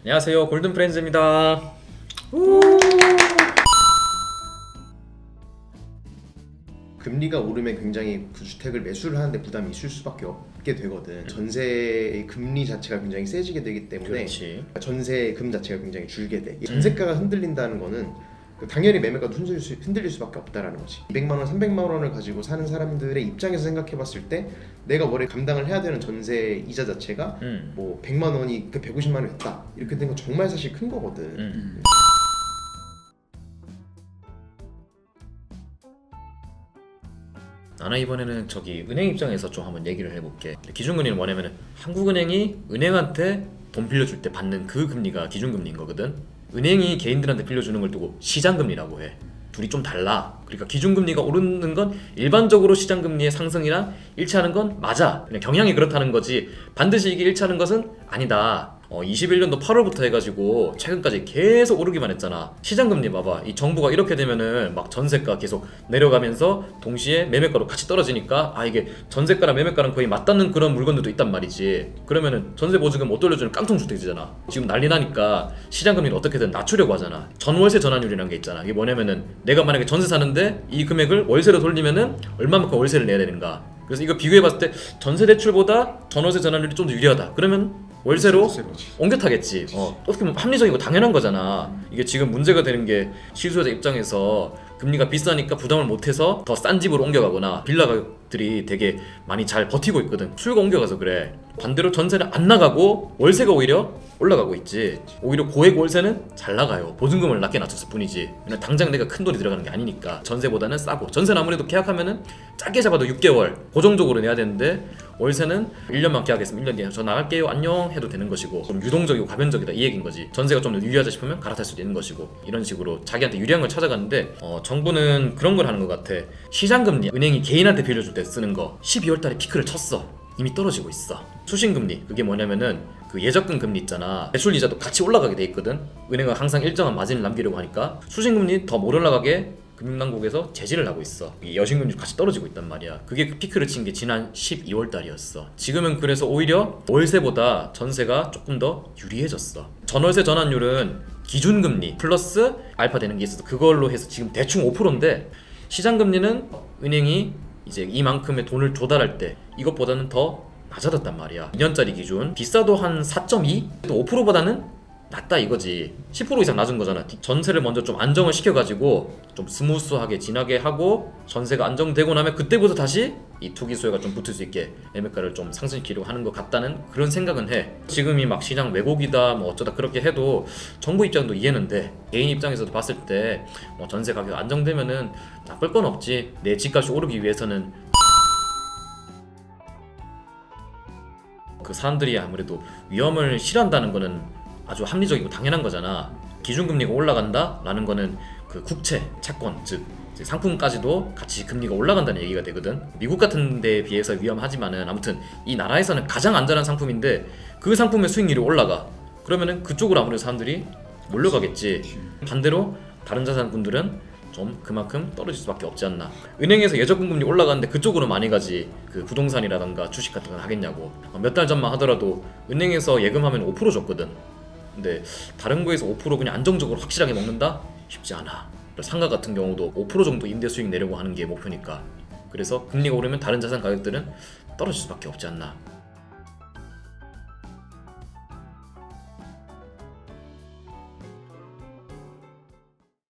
안녕하세요, 골든프렌즈입니다. 금리가 오르면 굉장히 그 주택을 매수를 하는데 부담이 있을 수밖에 없게 되거든. 전세의 금리 자체가 굉장히 세지게 되기 때문에 그렇지. 전세금 자체가 굉장히 줄게 돼. 전세가가 흔들린다는 거는 당연히 매매가도 흔들릴 수밖에 없다라는 거지. 200만 원, 300만 원을 가지고 사는 사람들의 입장에서 생각해 봤을 때 내가 월에 감당을 해야 되는 전세 이자 자체가 뭐 100만 원이 그 150만 원이 됐다 이렇게 된 건 정말 사실 큰 거거든. 나는 이번에는 저기 은행 입장에서 좀 한번 얘기를 해볼게. 기준금리는 뭐냐면은 한국은행이 은행한테 돈 빌려줄 때 받는 그 금리가 기준금리인 거거든. 은행이 개인들한테 빌려주는 걸 두고 시장금리라고 해. 둘이 좀 달라. 그러니까 기준금리가 오르는 건 일반적으로 시장금리의 상승이랑 일치하는 건 맞아. 그냥 경향이 그렇다는 거지 반드시 이게 일치하는 것은 아니다. 21년도 8월부터 해가지고 최근까지 계속 오르기만 했잖아. 시장금리 봐봐. 이 정부가 이렇게 되면은 막 전세가 계속 내려가면서 동시에 매매가도 같이 떨어지니까 이게 전세가랑 매매가랑 거의 맞닿는 그런 물건들도 있단 말이지. 그러면은 전세보증금 못 돌려주는 깡통주택이잖아. 지금 난리 나니까 시장금리를 어떻게든 낮추려고 하잖아. 전월세 전환율이라는 게 있잖아. 이게 뭐냐면은 내가 만약에 전세 사는데 이 금액을 월세로 돌리면은 얼마만큼 월세를 내야 되는가. 그래서 이거 비교해봤을 때 전세 대출보다 전월세 전환율이 좀 더 유리하다. 그러면 월세로 옮겨 타겠지. 어떻게 보면 합리적이고 당연한 거잖아. 이게 지금 문제가 되는 게 실수요자 입장에서 금리가 비싸니까 부담을 못해서 더 싼 집으로 옮겨가거나 빌라 가격들이 되게 많이 잘 버티고 있거든. 수요가 옮겨가서 그래. 반대로 전세는 안 나가고 월세가 오히려 올라가고 있지. 오히려 고액 월세는 잘 나가요. 보증금을 낮게 낮췄을 뿐이지. 그냥 당장 내가 큰 돈이 들어가는 게 아니니까. 전세보다는 싸고, 전세는 아무래도 계약하면은 짧게 잡아도 6개월 고정적으로 내야 되는데 월세는 1년만 계약했으면 1년 뒤에 저 나갈게요 안녕 해도 되는 것이고, 좀 유동적이고 가변적이다 이 얘기인 거지. 전세가 좀 더 유리하다 싶으면 갈아탈 수도 있는 것이고, 이런 식으로 자기한테 유리한 걸 찾아가는데 정부는 그런 걸 하는 것 같아. 시장금리, 은행이 개인한테 빌려줄 때 쓰는 거 12월 달에 피크를 쳤어. 이미 떨어지고 있어. 수신금리, 그게 뭐냐면은 그 예적금 금리 있잖아. 대출 이자도 같이 올라가게 돼 있거든. 은행은 항상 일정한 마진을 남기려고 하니까 수신금리 더 못 올라가게 금융당국에서 제지를 하고 있어. 이 여신금리 같이 떨어지고 있단 말이야. 그게 그 피크를 친 게 지난 12월 달이었어. 지금은 그래서 오히려 월세보다 전세가 조금 더 유리해졌어. 전월세 전환율은 기준금리 플러스 알파 되는 게 있어서 그걸로 해서 지금 대충 5%인데, 시장금리는 은행이 이제 이만큼의 돈을 조달할 때 이것보다는 더 낮아졌단 말이야. 2년짜리 기준 비싸도 한 4.2? 5%보다는 낮다 이거지. 10% 이상 낮은 거잖아. 전세를 먼저 좀 안정을 시켜가지고 좀 스무스하게 지나게 하고 전세가 안정되고 나면 그때부터 다시 이 투기 수요가 좀 붙을 수 있게 매매가를 좀 상승시키려고 하는 것 같다는 그런 생각은 해. 지금이 막 시장 왜곡이다 뭐 어쩌다 그렇게 해도 정부 입장도 이해는 돼. 개인 입장에서도 봤을 때 뭐 전세 가격 안정되면은 나쁠 건 없지. 내 집값이 오르기 위해서는. 그 사람들이 아무래도 위험을 싫어한다는 거는 아주 합리적이고 당연한 거잖아. 기준금리가 올라간다 라는 거는 그 국채, 채권, 즉 상품까지도 같이 금리가 올라간다는 얘기가 되거든. 미국 같은 데에 비해서 위험하지만은 아무튼 이 나라에서는 가장 안전한 상품인데 그 상품의 수익률이 올라가. 그러면은 그쪽으로 아무래도 사람들이 몰려가겠지. 반대로 다른 자산군들은 좀 그만큼 떨어질 수밖에 없지 않나. 은행에서 예적금 금리 올라가는데 그쪽으로 많이 가지. 그 부동산이라던가 주식 같은 건 하겠냐고. 몇 달 전만 하더라도 은행에서 예금하면 5% 줬거든. 근데 다른 거에서 5% 그냥 안정적으로 확실하게 먹는다? 쉽지 않아. 상가 같은 경우도 5% 정도 임대 수익 내려고 하는 게 목표니까. 그래서 금리가 오르면 다른 자산 가격들은 떨어질 수밖에 없지 않나.